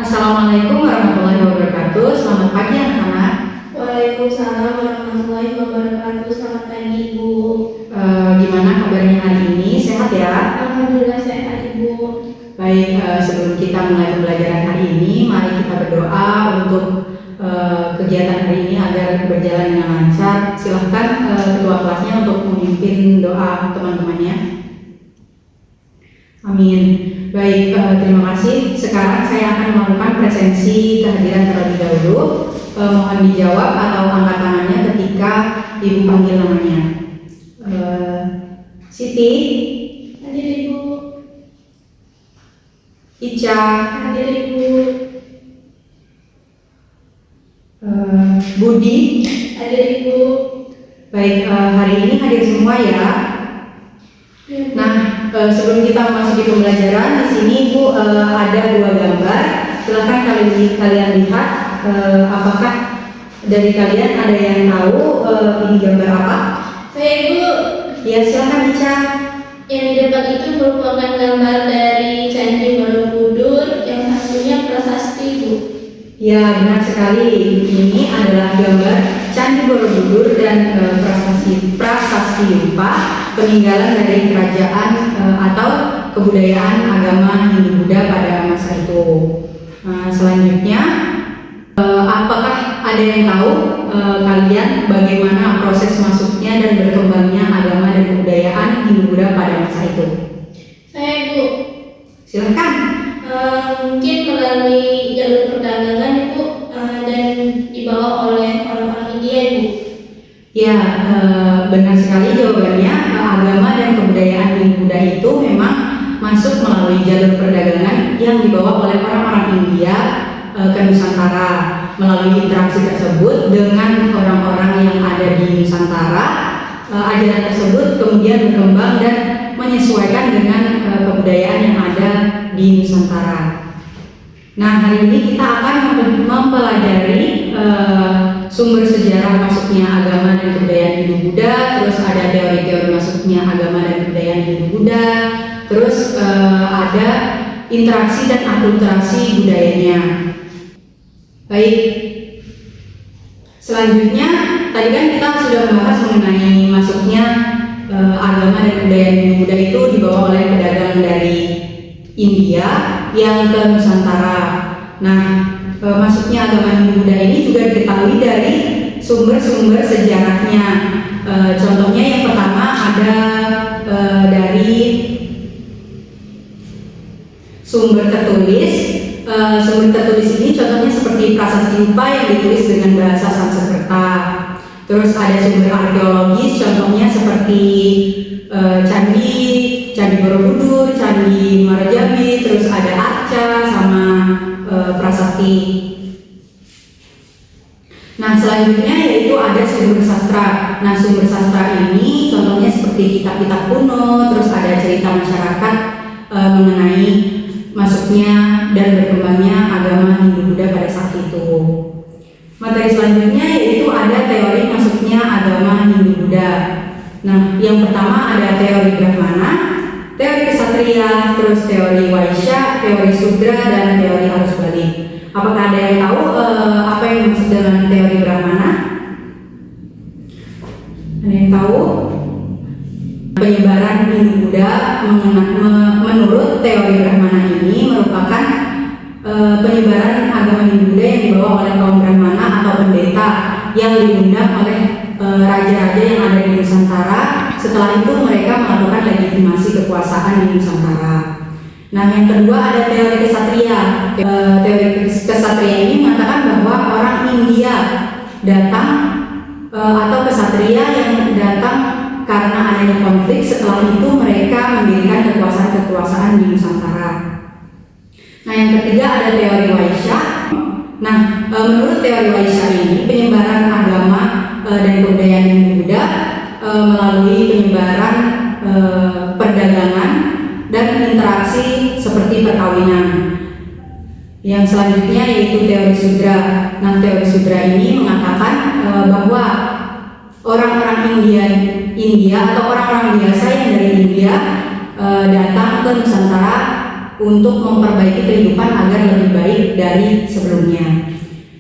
Assalamualaikum warahmatullahi wabarakatuh. Selamat pagi anak-anak. Waalaikumsalam warahmatullahi wabarakatuh. Selamat pagi, Ibu. Gimana kabarnya hari ini? Sehat ya? Alhamdulillah sehat, Ibu. Baik, sebelum kita mulai pembelajaran hari ini, mari kita berdoa untuk kegiatan hari ini agar berjalan dengan lancar. Silahkan ketua kelasnya untuk memimpin doa teman-temannya. Amin. Baik, terima kasih. Sekarang saya akan melakukan presensi kehadiran terlebih dahulu. Mohon dijawab atau angkat tangannya ketika Ibu panggil namanya. Siti, Hadir, Ibu. Ica, Hadir, Ibu. Budi. Hadir, Ibu. Baik, hari ini hadir semua ya. Nah, sebelum kita memasuki pembelajaran, di sini Ibu ada dua gambar. Silahkan kalian lihat. Apakah dari kalian ada yang tahu ini gambar apa? Saya, Ibu. Ya, silahkan Ica. Yang di depan itu merupakan gambar dari Candi Borobudur, yang satunya prasasti, Ibu. Ya, benar sekali. Ini adalah gambar Candi Borobudur dan prasasti Yupa, peninggalan dari kerajaan atau kebudayaan agama Hindu-Buddha pada masa itu. Selanjutnya, apakah ada yang tahu kalian bagaimana proses masuknya dan berkembangnya agama dan kebudayaan Hindu-Buddha pada masa itu? Saya, Ibu. Silakan. Mungkin melalui jalur perdagangan, Ibu, dan dibawa oleh orang-orang India, Ibu. Ya, benar sekali jawabannya. Agama dan kebudayaan Hindu-Buddha itu memang masuk melalui jalur perdagangan yang dibawa oleh orang-orang India ke Nusantara. Melalui interaksi tersebut dengan orang-orang yang ada di Nusantara, ajaran tersebut kemudian berkembang dan menyesuaikan dengan kebudayaan yang ada di Nusantara. Nah, hari ini kita akan mempelajari sumber sejarah masuknya agama dan kebudayaan Hindu-Buddha, terus ada teori-teori masuknya agama dan kebudayaan Hindu-Buddha, terus ada interaksi dan akulturasi budayanya. Baik, selanjutnya tadi kan kita sudah membahas mengenai masuknya agama dan kebudayaan Hindu-Buddha itu dibawa oleh pedagang dari India yang ke Nusantara. Nah, masuknya agama Hindu-Buddha ini juga diketahui dari sumber-sumber sejarahnya. Contohnya yang pertama ada dari sumber tertulis. Sumber tertulis ini contohnya seperti prasasti Yupa yang ditulis dengan bahasa Sanskerta. Terus ada sumber arkeologis, contohnya seperti Candi Borobudur, Candi Muarajambi, terus ada Arca sama prasasti. Nah, selanjutnya yaitu ada sumber sastra. Nah, sumber sastra ini contohnya seperti kitab-kitab kuno, terus ada cerita masyarakat mengenai masuknya dan berkembangnya agama Hindu-Buddha pada saat itu. Materi selanjutnya yaitu ada teori masuknya agama Hindu-Buddha. Nah, yang pertama ada teori Brahmana, teori Ksatria, terus teori Waisya, teori Sudra, dan teori arus balik. Apakah ada yang tahu apa yang dimaksud dengan teori Brahmana? Ada yang tahu? Penyebaran Hindu-Buddha menurut teori Brahmana ini merupakan penyebaran agama Hindu-Buddha yang dibawa oleh kaum Brahmana atau pendeta yang diundang oleh raja-raja yang ada di Nusantara. Setelah itu mereka melakukan legitimasi kekuasaan di Nusantara. Nah, yang kedua ada teori Ksatria. Teori Ksatria ini mengatakan bahwa orang India datang atau Ksatria yang datang karena adanya konflik. Setelah itu mereka mendirikan kekuasaan-kekuasaan di Nusantara. Nah, yang ketiga ada teori Waisya. Nah, menurut teori Waisya ini penyebaran agama dan kebudayaan Hindu-Buddha melalui penyebaran perdagangan dan interaksi seperti perkawinan. Yang selanjutnya yaitu teori Sudra. Nah, teori Sudra ini mengatakan bahwa orang-orang India atau orang-orang biasa yang dari India datang ke Nusantara untuk memperbaiki kehidupan agar lebih baik dari sebelumnya.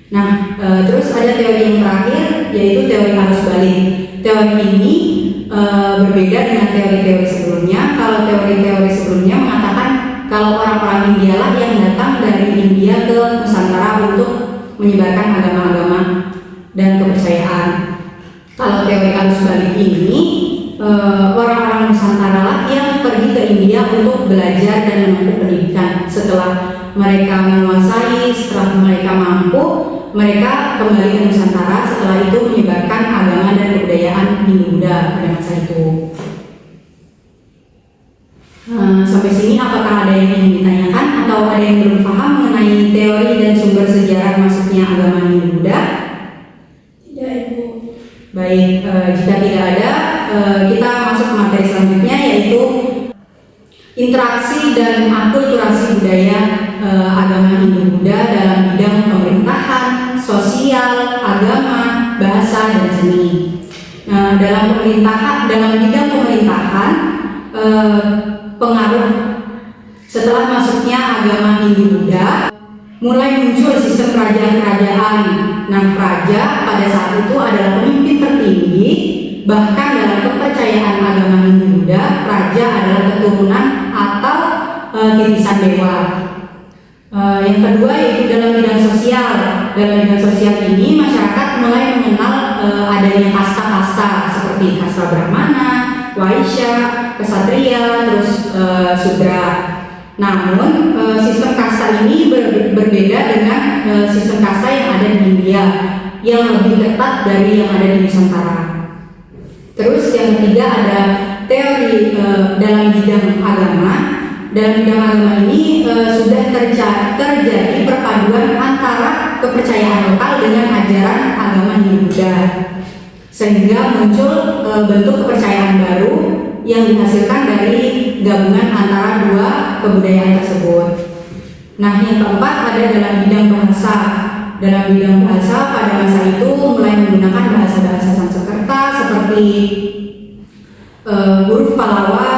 Nah, terus ada teori yang terakhir, yaitu teori arus balik. Teori ini berbeda dengan teori-teori sebelumnya. Kalau teori-teori sebelumnya mengatakan kalau orang-orang India lah yang datang dari India ke Nusantara untuk menyebarkan agama-agama dan kepercayaan. Kalau teori arus balik ini, orang-orang Nusantara lah yang pergi ke India untuk belajar dan menempuh pendidikan. Setelah mereka menguasai, setelah mereka mampu, mereka kembali ke Nusantara, setelah itu menyebarkan agama dan kebudayaan Hindu-Buddha pada masa itu. Sampai sini apakah ada yang ingin ditanyakan atau ada yang belum paham mengenai teori dan sumber sejarah masuknya agama Hindu-Buddha? Tidak, Ibu. Baik, jika tidak ada, kita masuk ke materi selanjutnya, yaitu interaksi dan akulturasi budaya agama Hindu-Buddha dalam bidang pemerintahan, sosial, agama, bahasa, dan seni. Dalam bidang pemerintahan, pengaruh setelah masuknya agama Hindu-Buddha, mulai muncul sistem kerajaan-kerajaan. Nah, raja pada saat itu adalah pemimpin tertinggi. Bahkan dalam kepercayaan agama Hindu-Buddha, raja adalah keturunan atau titisan dewa. Yang kedua yaitu dalam bidang sosial. Dalam bidang sosial ini masyarakat mulai mengenal adanya kasta-kasta seperti kasta Brahmana, Waisya, Ksatria, terus Sudra. Namun sistem kasta ini berbeda dengan sistem kasta yang ada di India, yang lebih ketat dari yang ada di Nusantara. Terus yang ketiga ada teori dalam bidang agama. Dalam bidang agama ini sudah terjadi perpaduan antara kepercayaan lokal dengan ajaran agama Hindu-Buddha, sehingga muncul bentuk kepercayaan baru yang dihasilkan dari gabungan antara dua kebudayaan tersebut. Nah, yang keempat ada dalam bidang bahasa. Dalam bidang bahasa pada masa itu mulai menggunakan bahasa-bahasa Sanskerta seperti huruf Pallawa,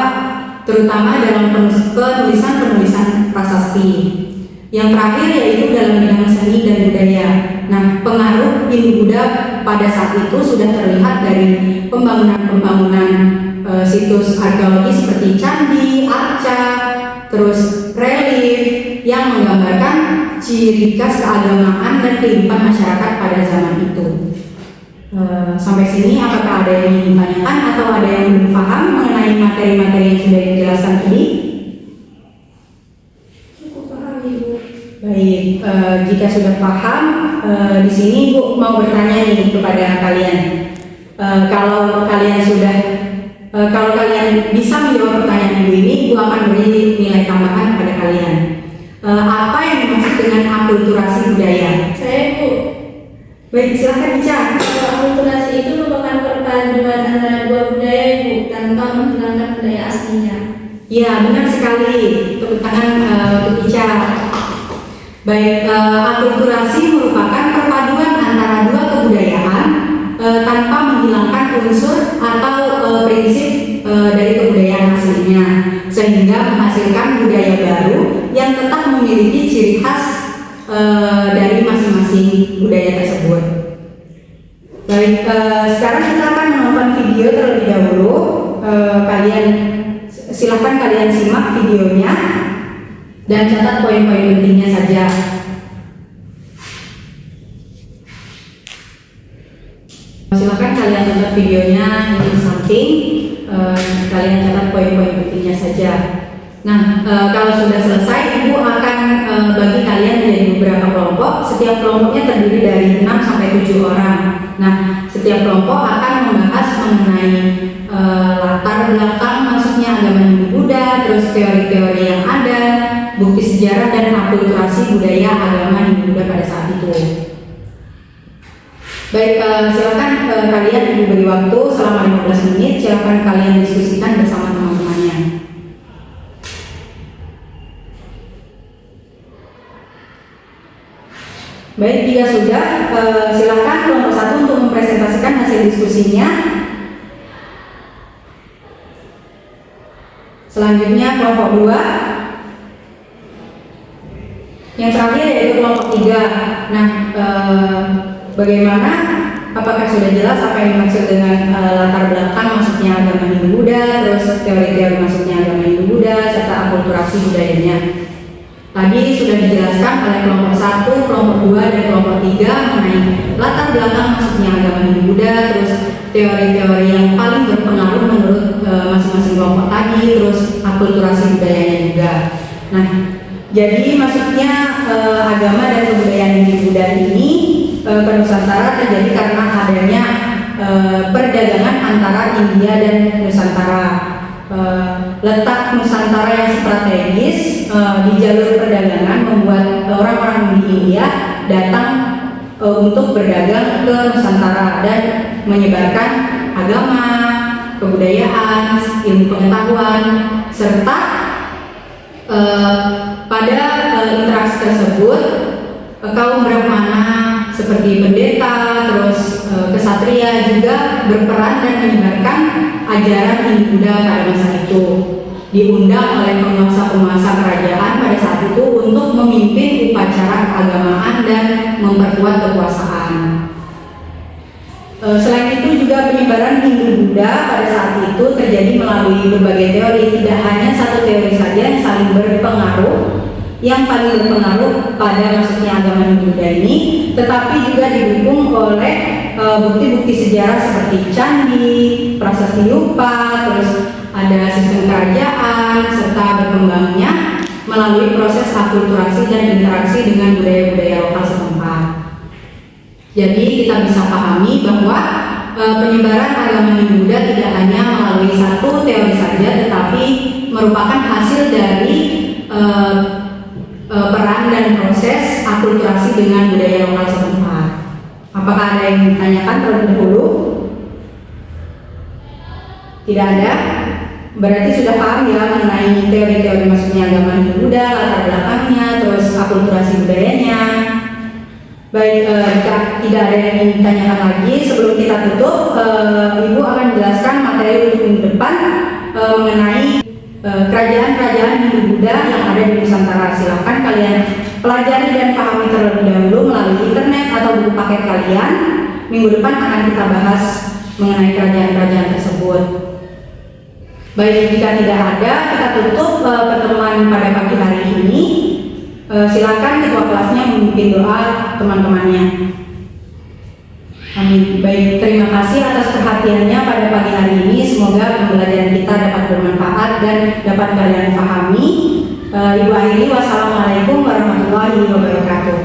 terutama dalam penulisan prasasti. Yang terakhir yaitu dalam bidang seni dan budaya. Nah, pengaruh Hindu-Buddha pada saat itu sudah terlihat dari pembangunan situs arkeologi seperti candi, arca, terus relief yang menggambarkan ciri khas keagamaan dan kehidupan masyarakat pada zaman itu. Sampai sini apakah ada yang ingin ditanyakan atau ada yang belum paham mengenai materi-materi yang sudah dijelaskan tadi? Cukup paham, Ibu. Baik, jika sudah paham, di sini Ibu mau bertanya nih kepada kalian. Kalau kalian bisa menjawab pertanyaan Ibu ini, Ibu akan beri nilai tambahan pada kalian. Apa yang dimaksud dengan akulturasi budaya? Saya, Bu. Baik, silahkan bicara. Akulturasi itu merupakan perpaduan antara dua budaya, Ibu, tanpa menghilangkan budaya aslinya. Ya, benar sekali. Tepuk tangan untuk bicara. Baik, akulturasi merupakan perpaduan antara dua kebudayaan tanpa menghilangkan unsur atau prinsip dari kebudayaan aslinya, sehingga menghasilkan budaya baru yang tetap memiliki ciri khas dari masing-masing budaya tersebut. Baik, sekarang kita akan menonton video terlebih dahulu. Silakan kalian simak videonya dan catat poin-poin pentingnya saja. Silakan kalian tonton videonya ini di samping. Kalian catat poin-poin pentingnya saja. Nah, kalau sudah selesai, Ibu akan bagi kalian menjadi beberapa kelompok. Setiap kelompoknya terdiri dari 6 sampai 7 orang. Nah, setiap kelompok akan membahas mengenai latar belakang masuknya agama Hindu-Buddha, terus teori-teori yang ada, bukti sejarah dan akulturasi budaya agama Hindu-Buddha pada saat itu. Baik, silakan kalian Ibu beri waktu selama 15 menit. Silakan kalian diskusikan bersama teman-temannya. Baik, jika sudah, silakan kelompok 1 untuk mempresentasikan hasil diskusinya. Selanjutnya kelompok 2. Yang terakhir yaitu kelompok 3. Nah, bagaimana? Apakah sudah jelas apa yang dimaksud dengan latar belakang masuknya agama Hindu-Buddha, terus teori-teori masuknya agama Hindu-Buddha, serta akulturasi budayanya? Tadi sudah dijelaskan oleh kelompok 1, kelompok 2, dan kelompok 3 mengenai latar belakang masuknya agama Hindu-Buddha, terus teori-teori yang paling berpengaruh menurut masing-masing kelompok tadi, terus akulturasi budayanya juga. Nah, jadi masuknya agama dan kebudayaan Hindu-Buddha ini ke Nusantara terjadi karena adanya perdagangan antara India dan Nusantara. Letak Nusantara yang strategis di jalur perdagangan membuat orang-orang di India datang untuk berdagang ke Nusantara dan menyebarkan agama, kebudayaan, ilmu pengetahuan, serta pada interaksi tersebut kaum Brahmana seperti pendeta, terus kesatria juga berperan dan menyebarkan ajaran Hindu-Buddha pada masa itu. Diundang oleh penguasa-penguasa kerajaan pada saat itu untuk memimpin upacara keagamaan dan memperkuat kekuasaan. Selain itu juga penyebaran Hindu-Buddha pada saat itu terjadi melalui berbagai teori, tidak hanya satu teori saja yang saling berpengaruh. Yang paling berpengaruh pada masuknya agama Hindu-Buddha ini, tetapi juga didukung oleh bukti-bukti sejarah seperti candi, prasasti Yupa, terus ada sistem kerajaan, serta berkembangnya melalui proses akulturasi dan interaksi dengan budaya-budaya lokal setempat. Jadi kita bisa pahami bahwa penyebaran agama Hindu-Buddha tidak hanya melalui satu teori saja, tetapi merupakan hasil dari peran dan proses akulturasi dengan budaya lokal setempat. Apakah ada yang ditanyakan terlebih dahulu? Tidak ada? Berarti sudah paham ya mengenai teori-teori masuknya agama Hindu-Buddha, latar belakangnya, terus akulturasi budayanya. Baik, jika tidak ada yang ditanyakan lagi, sebelum kita tutup, Ibu akan menjelaskan materi untuk minggu depan mengenai kerajaan-kerajaan Hindu-Buddha yang ada di Nusantara. Silakan kalian pelajari dan pahami terlebih dahulu melalui internet atau buku paket kalian. Minggu depan akan kita bahas mengenai kerajaan-kerajaan tersebut. Baik, jika tidak ada, kita tutup pertemuan pada pagi hari ini. Silakan ketua kelasnya memimpin doa teman-temannya. Amin. Baik, terima kasih atas perhatiannya pada pagi hari ini. Semoga pembelajaran kita dapat bermanfaat dan dapat kalian pahami. Ibu akhiri, wassalamualaikum warahmatullahi wabarakatuh.